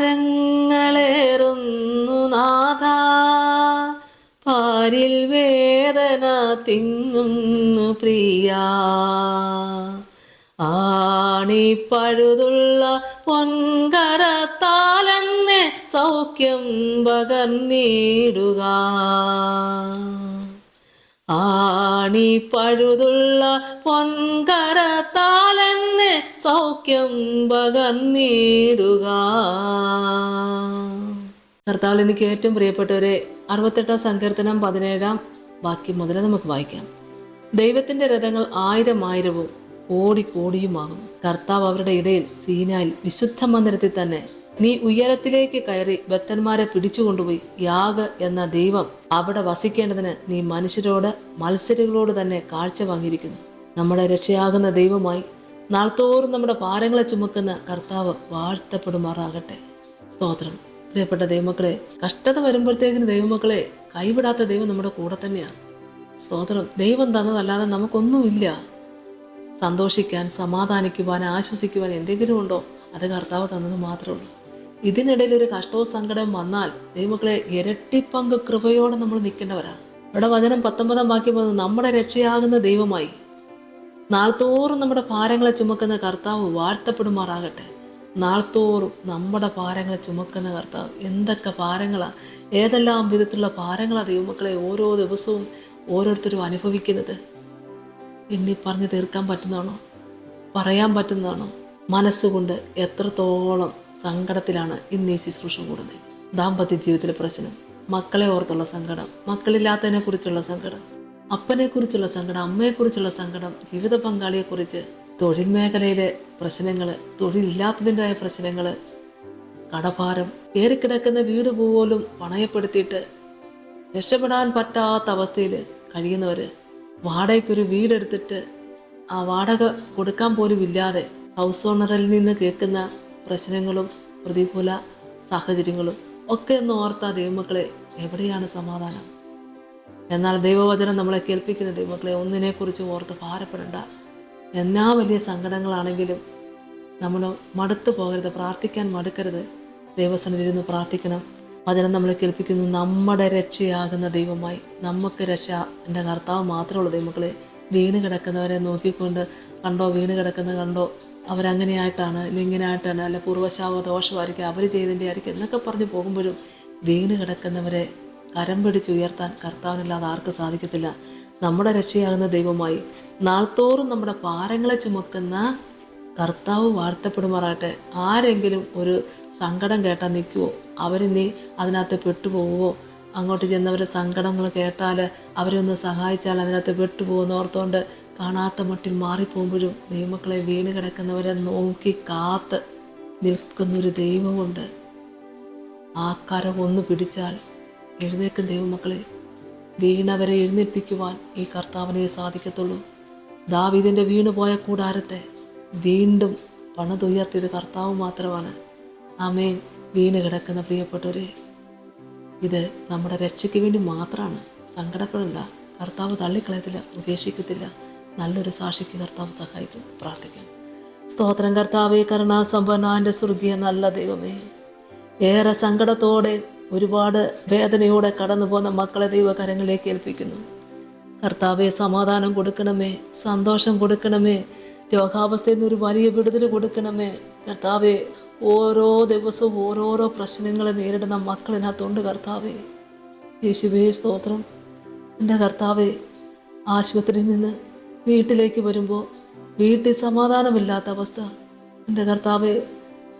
ഭാരങ്ങളേറുന്നു നാഥ, പാരിൽ വേദന തിങ്ങുന്നു പ്രിയ. ആണിപ്പഴുതുള്ള പൊൻകരത്താലെന്നെ സൗഖ്യം പകർന്നിടുക. ആണിപ്പഴുതുള്ള പൊൻകരത്താലെന്നെ സൗഖ്യം പകർന്നിടുക. കർത്താവിൽ എനിക്ക് ഏറ്റവും പ്രിയപ്പെട്ടവരെ, 68 സങ്കീർത്തനം 17 വാക്യം മുതൽ നമുക്ക് വായിക്കാം. ദൈവത്തിന്റെ രഥങ്ങൾ 1000 കോടി കോടിയുമാകുന്നു. കർത്താവ് അവരുടെ ഇടയിൽ സീനായിൽ വിശുദ്ധ മന്ദിരത്തിൽ തന്നെ. നീ ഉയരത്തിലേക്ക് കയറി ബദ്ധന്മാരെ പിടിച്ചുകൊണ്ടുപോയി. യാഗ് എന്ന ദൈവം അവിടെ വസിക്കേണ്ടതിന് നീ മനുഷ്യരോട് മത്സരികളോട് തന്നെ കാഴ്ച വാങ്ങിയിരിക്കുന്നു. നമ്മുടെ രക്ഷയാകുന്ന ദൈവമായി നാൾത്തോറും നമ്മുടെ ഭാരങ്ങളെ ചുമക്കുന്ന കർത്താവ് വാഴ്ത്തപ്പെടുമാറാകട്ടെ. സ്തോത്രം. പ്രിയപ്പെട്ട ദൈവമക്കളെ, കഷ്ടത വരുമ്പോഴത്തേക്കിന് ദൈവമക്കളെ കൈവിടാത്ത ദൈവം നമ്മുടെ കൂടെ തന്നെയാണ്. സ്തോത്രം. ദൈവം തന്നതല്ലാതെ നമുക്കൊന്നുമില്ല. സന്തോഷിക്കാൻ, സമാധാനിക്കുവാൻ, ആശ്വസിക്കുവാൻ എന്തെങ്കിലും ഉണ്ടോ? അത് കർത്താവ് തന്നത് മാത്രമേ ഉള്ളൂ. ഇതിനിടയിൽ ഒരു കഷ്ടവും സങ്കടവും വന്നാൽ ദൈവമക്കളെ ഇരട്ടിപ്പങ്ക് കൃപയോടെ നമ്മൾ നിൽക്കേണ്ടവരാ. ഇവിടെ വചനം 19 വാക്യം വന്നു, നമ്മുടെ രക്ഷയാകുന്ന ദൈവമായി നാൾത്തോറും നമ്മുടെ ഭാരങ്ങളെ ചുമക്കുന്ന കർത്താവ് വാഴ്ത്തപ്പെടുമാറാകട്ടെ. നാൾത്തോറും നമ്മുടെ ഭാരങ്ങളെ ചുമക്കുന്ന കർത്താവ്. എന്തൊക്കെ ഭാരങ്ങളാ, ഏതെല്ലാം വിധത്തിലുള്ള ഭാരങ്ങളാ ദൈവമക്കളെ ഓരോ ദിവസവും ഓരോരുത്തരും അനുഭവിക്കുന്നത്. എണ്ണി പറഞ്ഞ് തീർക്കാൻ പറ്റുന്നതാണോ? പറയാൻ പറ്റുന്നതാണോ? മനസ്സുകൊണ്ട് എത്രത്തോളം സങ്കടത്തിലാണ് ഇന്ന് ഈ ശുശ്രൂഷ കൂടുന്നത്. ദാമ്പത്യ ജീവിതത്തിലെ പ്രശ്നം, മക്കളെ ഓർത്തുള്ള സങ്കടം, മക്കളില്ലാത്തതിനെ കുറിച്ചുള്ള സങ്കടം, അപ്പനെ കുറിച്ചുള്ള സങ്കടം, അമ്മയെക്കുറിച്ചുള്ള സങ്കടം, ജീവിത പങ്കാളിയെക്കുറിച്ച്, തൊഴിൽ മേഖലയിലെ പ്രശ്നങ്ങൾ, തൊഴിലില്ലാത്തതിൻ്റെതായ പ്രശ്നങ്ങൾ, കടഭാരം, കയറിക്കിടക്കുന്ന വീട് പോലും പണയപ്പെടുത്തിയിട്ട് രക്ഷപ്പെടാൻ പറ്റാത്ത അവസ്ഥയിൽ കഴിയുന്നവർ, വാടകയ്ക്കൊരു വീടെടുത്തിട്ട് ആ വാടക കൊടുക്കാൻ പോലും ഇല്ലാതെ ഹൗസ് ഓണറിൽ നിന്ന് കേൾക്കുന്ന പ്രശ്നങ്ങളും പ്രതികൂല സാഹചര്യങ്ങളും ഒക്കെ ഒന്ന് ഓർത്താ ദൈവമക്കളെ എവിടെയാണ് സമാധാനം? എന്നാൽ ദൈവവചനം നമ്മളെ കേൾപ്പിക്കുന്ന ദൈവമക്കളെ ഒന്നിനെക്കുറിച്ച് ഓർത്ത് ഭാരപ്പെടേണ്ട. എന്നാ വലിയ സങ്കടങ്ങളാണെങ്കിലും നമ്മൾ മടുത്തു പോകരുത്, പ്രാർത്ഥിക്കാൻ മടുക്കരുത്. ദൈവസന്നിധിയിൽ നിന്ന് പ്രാർത്ഥിക്കണം. വചനം നമ്മളെ കേൾപ്പിക്കുന്നു, നമ്മുടെ രക്ഷയാകുന്ന ദൈവമായി. നമുക്ക് രക്ഷ എൻ്റെ കർത്താവ് മാത്രമേ ഉള്ളൂ. ദൈവമക്കളെ, വീണ് കിടക്കുന്നവരെ നോക്കിക്കൊണ്ട് കണ്ടോ, വീണ് കിടക്കുന്ന കണ്ടോ, അവരങ്ങനെയായിട്ടാണ്, ഇങ്ങനെയായിട്ടാണ്, അല്ല പൂർവ്വശാപ ദോഷമായിരിക്കും, അവർ ചെയ്തതിൻ്റെ ആയിരിക്കും എന്നൊക്കെ പറഞ്ഞ് പോകുമ്പോഴും വീണ് കിടക്കുന്നവരെ കരം പിടിച്ചുയർത്താൻ കർത്താവിനല്ലാതെ ആർക്ക് സാധിക്കത്തില്ല. നമ്മുടെ രക്ഷയാകുന്ന ദൈവമായി നാൾത്തോറും നമ്മുടെ ഭാരങ്ങളെ ചുമക്കുന്ന കർത്താവ് വാഴ്ത്തപ്പെടുമാറാകട്ടെ. ആരെങ്കിലും ഒരു സങ്കടം കേട്ടാൽ നിൽക്കുമോ? അവരിനി അതിനകത്ത് പെട്ടുപോകുമോ? അങ്ങോട്ട് ചെന്നവരെ സങ്കടങ്ങൾ കേട്ടാൽ അവരൊന്ന് സഹായിച്ചാൽ അതിനകത്ത് പെട്ടുപോകുന്ന ഓർത്തുകൊണ്ട് കാണാത്ത മട്ടിൽ മാറിപ്പോകുമ്പോഴും ദൈവമക്കളെ വീണ് കിടക്കുന്നവരെ നോക്കി കാത്ത് നിൽക്കുന്നൊരു ദൈവമുണ്ട്. ആ കരം ഒന്ന് പിടിച്ചാൽ എഴുന്നേക്കും ദൈവമക്കളെ. വീണവരെ എഴുന്നേൽപ്പിക്കുവാൻ ഈ കർത്താവിനെ സാധിക്കത്തുള്ളൂ. ദാവീദിൻ്റെ വീണുപോയ കൂടാരത്തെ വീണ്ടും പണിതുയർത്തിയത് കർത്താവ് മാത്രമാണ്. ആമേൻ. വീണ് കിടക്കുന്ന പ്രിയപ്പെട്ടവരെ, ഇത് നമ്മുടെ രക്ഷയ്ക്ക് വേണ്ടി മാത്രമാണ്. സങ്കടപ്പെടണ്ട. കർത്താവ് തള്ളിക്കളയത്തില്ല, ഉപേക്ഷിക്കത്തില്ല. നല്ലൊരു സാക്ഷിക്ക് കർത്താവ് സഹായിക്കും. പ്രാർത്ഥിക്കാം. സ്തോത്രം. കർത്താവേ, കരുണാസമ്പന്നന്റെ സ്വർഗീയ നല്ല ദൈവമേ, ഏറെ സങ്കടത്തോടെ ഒരുപാട് വേദനയോടെ കടന്നു പോകുന്ന മക്കളെ ദൈവകരങ്ങളിലേക്ക് ഏൽപ്പിക്കുന്നു. കർത്താവെ, സമാധാനം കൊടുക്കണമേ, സന്തോഷം കൊടുക്കണമേ, രോഗാവസ്ഥയിൽ നിന്ന് ഒരു വലിയ വിടുതൽ കൊടുക്കണമേ. കർത്താവെ, ഓരോ ദിവസവും ഓരോരോ പ്രശ്നങ്ങളെ നേരിടുന്ന മക്കളിനകത്തുണ്ട് കർത്താവെ. യേശുവേ സ്തോത്രം. എൻ്റെ കർത്താവെ, ആശുപത്രിയിൽ നിന്ന് വീട്ടിലേക്ക് വരുമ്പോൾ വീട്ടിൽ സമാധാനമില്ലാത്ത അവസ്ഥ എൻ്റെ കർത്താവെ,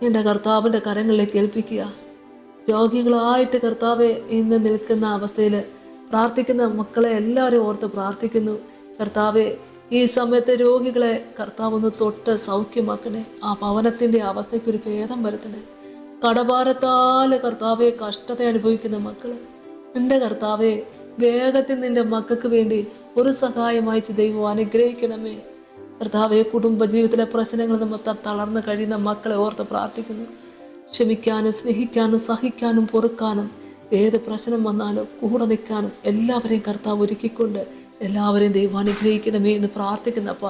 എൻ്റെ കർത്താവിൻ്റെ കരങ്ങളിലേക്ക് ഏൽപ്പിക്കുക. രോഗികളായിട്ട് കർത്താവെ ഇന്ന് നിൽക്കുന്ന അവസ്ഥയിൽ പ്രാർത്ഥിക്കുന്ന മക്കളെ എല്ലാവരും ഓർത്ത് പ്രാർത്ഥിക്കുന്നു. കർത്താവെ, ഈ സമയത്ത് രോഗികളെ കർത്താവ് ഒന്ന് തൊട്ട് സൗഖ്യമാക്കണേ. ആ ഭവനത്തിൻ്റെ അവസ്ഥയ്ക്കൊരു ഭേദം വരുത്തണേ. കടഭാരത്താൽ കർത്താവെ കഷ്ടത അനുഭവിക്കുന്ന മക്കൾ എൻ്റെ കർത്താവെ, വേഗത്തിൽ നിന്റെ മക്കൾക്ക് വേണ്ടി ഒരു സഹായം അയച്ച് ദൈവം അനുഗ്രഹിക്കണമേ. കർത്താവെ, കുടുംബജീവിതത്തിലെ പ്രശ്നങ്ങൾ നിമിത്തം തളർന്നു കഴിയുന്ന മക്കളെ ഓർത്ത് പ്രാർത്ഥിക്കുന്നു. ക്ഷമിക്കാനും സ്നേഹിക്കാനും സഹിക്കാനും പൊറുക്കാനും ഏത് പ്രശ്നം വന്നാലും കൂടെ നിൽക്കാനും എല്ലാവരെയും കർത്താവ് ഒരുക്കിക്കൊണ്ട് എല്ലാവരെയും ദൈവം അനുഗ്രഹിക്കണമേ എന്ന് പ്രാർത്ഥിക്കുന്നപ്പ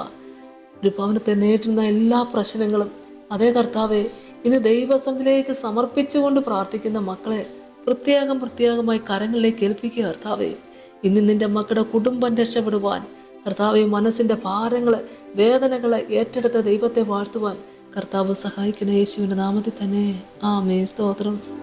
ഒരു ഭവനത്തെ നേരിടുന്ന എല്ലാ പ്രശ്നങ്ങളും അതേ കർത്താവെ ഇന്ന് ദൈവസന്നിധിയിലേക്ക് സമർപ്പിച്ചുകൊണ്ട് പ്രാർത്ഥിക്കുന്ന മക്കളെ പ്രത്യേകമായി കരങ്ങളിലേക്ക് ഏൽപ്പിക്കുക കർത്താവേ. ഇന്ന് നിന്റെ മക്കളുടെ കുടുംബം രക്ഷപ്പെടുവാൻ കർത്താവെ, മനസ്സിന്റെ ഭാരങ്ങളെ, വേദനകളെ ഏറ്റെടുത്ത ദൈവത്തെ വാഴ്ത്തുവാൻ കർത്താവ് സഹായിക്കണേ. യേശുവിന്റെ നാമത്തിൽ തന്നെ ആമേൻ. സ്തോത്രം.